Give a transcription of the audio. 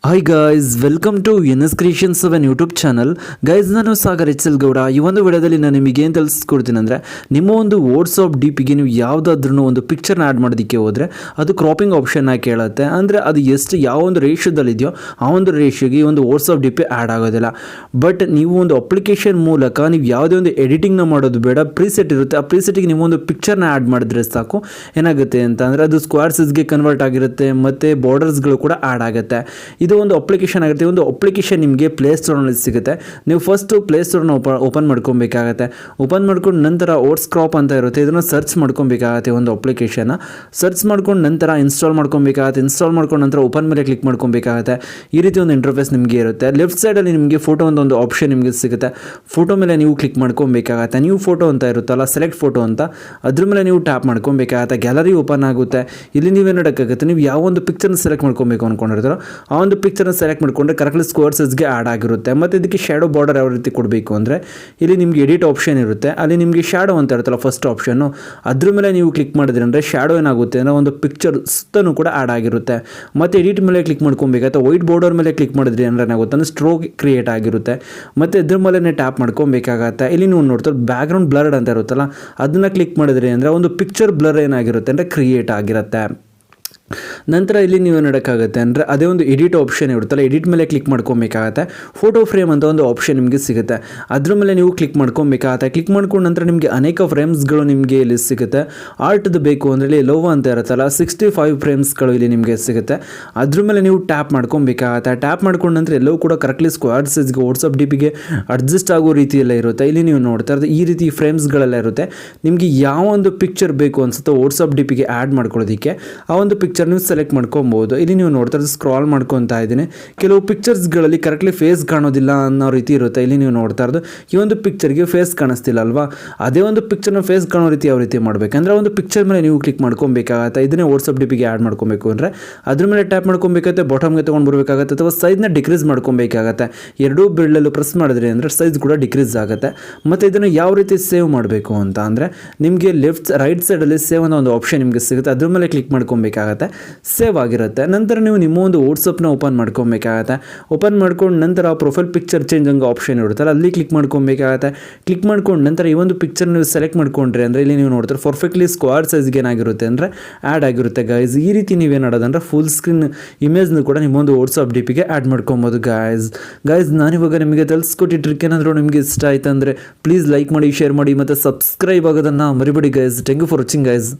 Hi guys, welcome to NS creations of an YouTube channel. Guys, ನಾನು ಸಾಗರ್ ಎಚ್.ಎಲ್. ಗೌಡ. ಈ ಒಂದು ವಿಡಿಯೋದಲ್ಲಿ ನಾನು ನಿಮಗೆ ಏನು ತಿಳಿಸ್ಕೊಡ್ತೀನಿ ಅಂದರೆ, ನಿಮ್ಮ ಒಂದು ವಾಟ್ಸಪ್ ಡಿ ಪಿಗೆ ನೀವು ಯಾವುದಾದ್ರೂ ಒಂದು ಪಿಕ್ಚರ್ನ ಆ್ಯಡ್ ಮಾಡೋದಕ್ಕೆ ಹೋದರೆ ಅದು ಕ್ರಾಪಿಂಗ್ ಆಪ್ಷನ್ನ ಕೇಳುತ್ತೆ. ಅಂದರೆ ಅದು ಯಾವ ಒಂದು ರೇಷಿಯೋದಲ್ಲಿದೆಯೋ ಆ ಒಂದು ರೇಷಿಯೋಗೆ ಈ ಒಂದು ವಾಟ್ಸಪ್ ಡಿ ಪಿ ಆ್ಯಡ್ ಆಗೋದಿಲ್ಲ. ಬಟ್ ನೀವು ಒಂದು ಅಪ್ಲಿಕೇಶನ್ ಮೂಲಕ ನೀವು ಯಾವುದೇ ಒಂದು ಎಡಿಟಿಂಗ್ನ ಮಾಡೋದು ಬೇಡ, ಪ್ರೀಸೆಟ್ ಇರುತ್ತೆ. ಆ ಪ್ರೀಸೆಟ್ಟಿಗೆ ನೀವು ಒಂದು ಪಿಕ್ಚರ್ನ ಆ್ಯಡ್ ಮಾಡಿದ್ರೆ ಸಾಕು. ಏನಾಗುತ್ತೆ ಅಂತ ಅಂದರೆ ಅದು ಸ್ಕ್ವೇರ್ ಸೈಜ್ಗೆ ಕನ್ವರ್ಟ್ ಆಗಿರುತ್ತೆ ಮತ್ತು ಬಾರ್ಡರ್ಸ್ಗಳು ಕೂಡ ಆ್ಯಡ್ ಆಗುತ್ತೆ. ಇದು ಒಂದು ಅಪ್ಲಿಕೇಶನ್ ಆಗುತ್ತೆ. ಒಂದು ಅಪ್ಲಿಕೇಶನ್ ನಿಮಗೆ ಪ್ಲೇಸ್ಟೋರ್ನಲ್ಲಿ ಸಿಗುತ್ತೆ. ನೀವು ಫಸ್ಟು ಪ್ಲೇಸ್ಟೋರ್ನ ಓಪನ್ ಮಾಡ್ಕೊಬೇಕಾಗತ್ತೆ. ಓಪನ್ ಮಾಡ್ಕೊಂಡು ನಂತರ ಓಟ್ಸ್ ಕ್ರಾಪ್ ಅಂತ ಇರುತ್ತೆ, ಇದನ್ನು ಸರ್ಚ್ ಮಾಡ್ಕೊಬೇಕಾಗತ್ತೆ. ಒಂದು ಅಪ್ಲಿಕೇಶನ್ನ ಸರ್ಚ್ ಮಾಡ್ಕೊಂಡು ನಂತರ ಇನ್ಸ್ಟಾಲ್ ಮಾಡ್ಕೊಬೇಕಾಗತ್ತೆ. ಇನ್ಸ್ಟಾಲ್ ಮಾಡ್ಕೊಂಡು ನಂತರ ಓಪನ್ ಮೇಲೆ ಕ್ಲಿಕ್ ಮಾಡ್ಕೊಬೇಕಾಗತ್ತೆ. ಈ ರೀತಿ ಒಂದು ಇಂಟರ್ಫೇಸ್ ನಿಮಗೆ ಇರುತ್ತೆ. ಲೆಫ್ಟ್ ಸೈಡಲ್ಲಿ ನಿಮಗೆ ಫೋಟೋ ಒಂದು ಆಪ್ಷನ್ ನಿಮಗೆ ಸಿಗುತ್ತೆ. ಫೋಟೋ ಮೇಲೆ ನೀವು ಕ್ಲಿಕ್ ಮಾಡ್ಕೊಬೇಕಾಗತ್ತೆ. ನ್ಯೂ ಫೋಟೋ ಅಂತ ಇರುತ್ತಲ್ಲ, ಸೆಲೆಕ್ಟ್ ಫೋಟೋ ಅಂತ, ಅದ್ರ ಮೇಲೆ ನೀವು ಟ್ಯಾಪ್ ಮಾಡ್ಕೊಬೇಕಾಗತ್ತೆ. ಗ್ಯಾಲರಿ ಓಪನ್ ಆಗುತ್ತೆ. ಇಲ್ಲಿ ನೀವೇನು ಮಾಡೋಕ್ಕಾಗುತ್ತೆ, ನೀವು ಯಾವ ಒಂದು ಪಿಕ್ಚರ್ನ ಸೆಲೆಕ್ಟ್ ಮಾಡ್ಕೊಬೇಕು ಅಂದ್ಕೊಂಡಿರ್ತಾರೋ ಆ ಒಂದು ಪಿಕ್ಚರ್ನ ಸೆಲೆಕ್ಟ್ ಮಾಡಿಕೊಂಡ್ರೆ ಕರೆಕ್ಟ್ಲಿ ಸ್ಕ್ವೇರ್ ಸೈಜ್ಗೆ ಆ್ಯಡ್ ಆಗಿರುತ್ತೆ. ಮತ್ತು ಇದಕ್ಕೆ ಶ್ಯಾಡೋ ಬಾರ್ಡರ್ ಯಾವ ರೀತಿ ಕೊಡಬೇಕು ಅಂದರೆ, ಇಲ್ಲಿ ನಿಮಗೆ ಎಡಿಟ್ ಆಪ್ಷನ್ ಇರುತ್ತೆ. ಅಲ್ಲಿ ನಿಮಗೆ ಶ್ಯಾಡೋ ಅಂತ ಇರುತ್ತಲ್ಲ ಫಸ್ಟ್ ಆಪ್ಷನ್ನು, ಅದ್ರ ಮೇಲೆ ನೀವು ಕ್ಲಿಕ್ ಮಾಡಿದ್ರಿ ಅಂದರೆ ಶ್ಯಾಡೋ ಏನಾಗುತ್ತೆ ಅಂದರೆ ಒಂದು ಪಿಕ್ಚರ್ ಸುತ್ತಲೂ ಕೂಡ ಆ್ಯಡ್ ಆಗಿರುತ್ತೆ. ಮತ್ತು ಎಡಿಟ್ ಮೇಲೆ ಕ್ಲಿಕ್ ಮಾಡ್ಕೊಬೇಕಾಗುತ್ತೆ. ವೈಟ್ ಬಾರ್ಡರ್ ಮೇಲೆ ಕ್ಲಿಕ್ ಮಾಡಿದ್ರಿ ಅಂದರೆ ಏನಾಗುತ್ತೆ ಅಂದರೆ ಸ್ಟ್ರೋಕ್ ಕ್ರಿಯೇಟ್ ಆಗಿರುತ್ತೆ. ಮತ್ತು ಇದ್ರ ಮೇಲೆ ಟ್ಯಾಪ್ ಮಾಡ್ಕೊಬೇಕಾಗತ್ತೆ. ಇಲ್ಲಿ ನೀವು ನೋಡ್ತಾರೆ ಬ್ಯಾಕ್ಗ್ರೌಂಡ್ ಬ್ಲರ್ಡ್ ಅಂತ ಇರುತ್ತಲ್ಲ, ಅದನ್ನು ಕ್ಲಿಕ್ ಮಾಡಿದ್ರಿ ಅಂದರೆ ಒಂದು ಪಿಕ್ಚರ್ ಬ್ಲರ್ ಏನಾಗಿರುತ್ತೆ ಅಂದರೆ ಕ್ರಿಯೇಟ್ ಆಗಿರುತ್ತೆ. ನಂತರ ಇಲ್ಲಿ ನೀವು ನೋಡೋಕ್ಕಾಗುತ್ತೆ ಅಂದರೆ ಅದೇ ಒಂದು ಎಡಿಟ್ ಆಪ್ಷನ್ ಇರುತ್ತಲ್ಲ, ಎಡಿಟ್ ಮೇಲೆ ಕ್ಲಿಕ್ ಮಾಡ್ಕೊಬೇಕಾಗತ್ತೆ. ಫೋಟೋ ಫ್ರೇಮ್ ಅಂತ ಒಂದು ಆಪ್ಷನ್ ನಿಮಗೆ ಸಿಗುತ್ತೆ. ಅದ್ರ ಮೇಲೆ ನೀವು ಕ್ಲಿಕ್ ಮಾಡ್ಕೊಬೇಕಾಗತ್ತೆ. ಕ್ಲಿಕ್ ಮಾಡ್ಕೊಂಡು ನಂತರ ನಿಮಗೆ ಅನೇಕ ಫ್ರೇಮ್ಸ್ಗಳು ನಿಮಗೆ ಇಲ್ಲಿ ಸಿಗುತ್ತೆ. ಆರ್ಟ್ದು ಬೇಕು ಅಂದರೆ ಇಲ್ಲಿ ಲೋವ ಅಂತ ಇರುತ್ತಲ್ಲ, 65 ಫ್ರೇಮ್ಸ್ಗಳು ಇಲ್ಲಿ ನಿಮಗೆ ಸಿಗುತ್ತೆ. ಅದ್ರ ಮೇಲೆ ನೀವು ಟ್ಯಾಪ್ ಮಾಡ್ಕೊಬೇಕಾಗತ್ತೆ. ಟ್ಯಾಪ್ ಮಾಡ್ಕೊಂಡು ನಂತರ ಎಲ್ಲವೂ ಕೂಡ ಕರೆಕ್ಟ್ಲಿ ಸ್ಕ್ವೇರ್ ಸೈಜ್ಗೆ ವಾಟ್ಸಪ್ ಡಿ ಪಿಗೆ ಅಡ್ಜಸ್ಟ್ ಆಗೋ ರೀತಿಯೆಲ್ಲ ಇರುತ್ತೆ. ಇಲ್ಲಿ ನೀವು ನೋಡ್ತಾ ಇರೋದು ಈ ರೀತಿ ಫ್ರೇಮ್ಸ್ಗಳೆಲ್ಲ ಇರುತ್ತೆ. ನಿಮಗೆ ಯಾವ ಒಂದು ಪಿಕ್ಚರ್ ಬೇಕು ಅನ್ಸುತ್ತೋ ವಾಟ್ಸಪ್ ಡಿ ಪಿಗೆ ಆ್ಯಡ್ ಮಾಡ್ಕೊಳ್ಳೋದಕ್ಕೆ ಆ ಒಂದು ಪಿಕ್ಚರ್ ನೀವು ಸೆಲೆಕ್ಟ್ ಮಾಡ್ಕೊಬೋದು. ಇಲ್ಲಿ ನೀವು ನೋಡ್ತಾ ಇರೋದು ಸ್ಕ್ರಾಲ್ ಮಾಡ್ಕೊತಾ ಇದ್ದೀನಿ. ಕೆಲವು ಪಿಕ್ಚರ್ಸ್ಗಳಲ್ಲಿ ಕರೆಕ್ಟ್ಲಿ ಫೇಸ್ ಕಾಣೋದಿಲ್ಲ ಅನ್ನೋ ರೀತಿ ಇರುತ್ತೆ. ಇಲ್ಲಿ ನೀವು ನೋಡ್ತಾ ಇರೋದು ಈ ಒಂದು ಪಿಕ್ಚರ್ಗೆ ಫೇಸ್ ಕಾಣಿಸ್ತಿಲ್ಲ ಅಲ್ವಾ, ಅದೇ ಒಂದು ಪಿಕ್ಚರ್ನ ಫೇಸ್ ಕಾಣೋ ರೀತಿ ಯಾವ ರೀತಿ ಮಾಡಬೇಕಂದ್ರೆ ಒಂದು ಪಿಕ್ಚರ್ ಮೇಲೆ ನೀವು ಕ್ಲಿಕ್ ಮಾಡ್ಕೊಬೇಕಾಗತ್ತೆ. ಇದನ್ನೇ ವಾಟ್ಸಪ್ ಡಿ ಪಿಗೆ ಆ್ಯಡ್ ಮಾಡ್ಕೊಬೇಕು ಅಂದರೆ ಅದ್ರ ಮೇಲೆ ಟ್ಯಾಪ್ ಮಾಡ್ಕೊಬೇಕಾಗತ್ತೆ, ಬಾಟಮ್ಗೆ ತೊಗೊಂಡು ಬರಬೇಕಾಗತ್ತೆ ಅಥವಾ ಸೈಜ್ನ ಡಿಕ್ರೀಸ್ ಮಾಡ್ಕೊಬೇಕಾಗತ್ತೆ. ಎರಡೂ ಬೆರಳಲ್ಲೂ ಪ್ರೆಸ್ ಮಾಡಿದ್ರಿ ಅಂದರೆ ಸೈಜ್ ಕೂಡ ಡಿಕ್ರೀಸ್ ಆಗುತ್ತೆ. ಮತ್ತು ಇದನ್ನು ಯಾವ ರೀತಿ ಸೇವ್ ಮಾಡಬೇಕು ಅಂತ ಅಂದರೆ ನಿಮಗೆ ರೈಟ್ ಸೈಡಲ್ಲಿ ಸೇವ್ ಅನ್ನೋ ಒಂದು ಆಪ್ಷನ್ ನಿಮಗೆ ಸಿಗುತ್ತೆ. ಅದ್ರ ಮೇಲೆ ಕ್ಲಿಕ್ ಮಾಡ್ಕೊಬೇಕಾಗತ್ತೆ. ಸೇವ್ ಆಗಿರುತ್ತೆ. ನಂತರ ನೀವು ನಿಮ್ಮ ಒಂದು ವಾಟ್ಸಪ್ನ ಓಪನ್ ಮಾಡ್ಕೊಬೇಕಾಗತ್ತೆ. ಓಪನ್ ಮಾಡ್ಕೊಂಡು ನಂತರ ಪ್ರೊಫೈಲ್ ಪಿಕ್ಚರ್ ಚೇಂಜ್ ಹಂಗೆ ಆಪ್ಷನ್ ಇರುತ್ತಲ್ಲ, ಅಲ್ಲಿ ಕ್ಲಿಕ್ ಮಾಡ್ಕೊಬೇಕಾಗತ್ತೆ. ಕ್ಲಿಕ್ ಮಾಡ್ಕೊಂಡು ನಂತರ ಈ ಒಂದು ಪಿಕ್ಚರ್ ನೀವು ಸೆಲೆಕ್ಟ್ ಮಾಡ್ಕೊಂಡ್ರಿ ಅಂದರೆ ಇಲ್ಲಿ ನೀವು ನೋಡ್ತಾರೆ ಪರ್ಫೆಕ್ಟ್ಲಿ ಸ್ಕ್ವೇರ್ ಸೈಜ್ಗೆ ಏನಾಗಿರುತ್ತೆ ಅಂದರೆ ಆ್ಯಡ್ ಆಗಿರುತ್ತೆ ಗೈಸ್. ಈ ರೀತಿ ನೀವೇನು ಮಾಡೋದಂದ್ರೆ ಫುಲ್ ಸ್ಕ್ರೀನ್ ಇಮೇಜ್ನು ಕೂಡ ನಿಮ್ಮೊಂದು ವಾಟ್ಸಪ್ ಡಿ ಪಿಗೆ ಆ್ಯಡ್ ಮಾಡ್ಕೊಬೋದು ಗೈಸ್. ನಾನಿವಾಗ ನಿಮಗೆ ತಿಳಿಸ್ಕೊಟ್ಟು ಟ್ರಿಕ್ ಏನಾದರೂ ನಿಮಗೆ ಇಷ್ಟ ಆಯ್ತು ಅಂದರೆ ಪ್ಲೀಸ್ ಲೈಕ್ ಮಾಡಿ, ಶೇರ್ ಮಾಡಿ ಮತ್ತು ಸಬ್ಸ್ಕ್ರೈಬ್ ಆಗೋದನ್ನು ಮರಿಬೇಡಿ guys. Thank you for watching guys.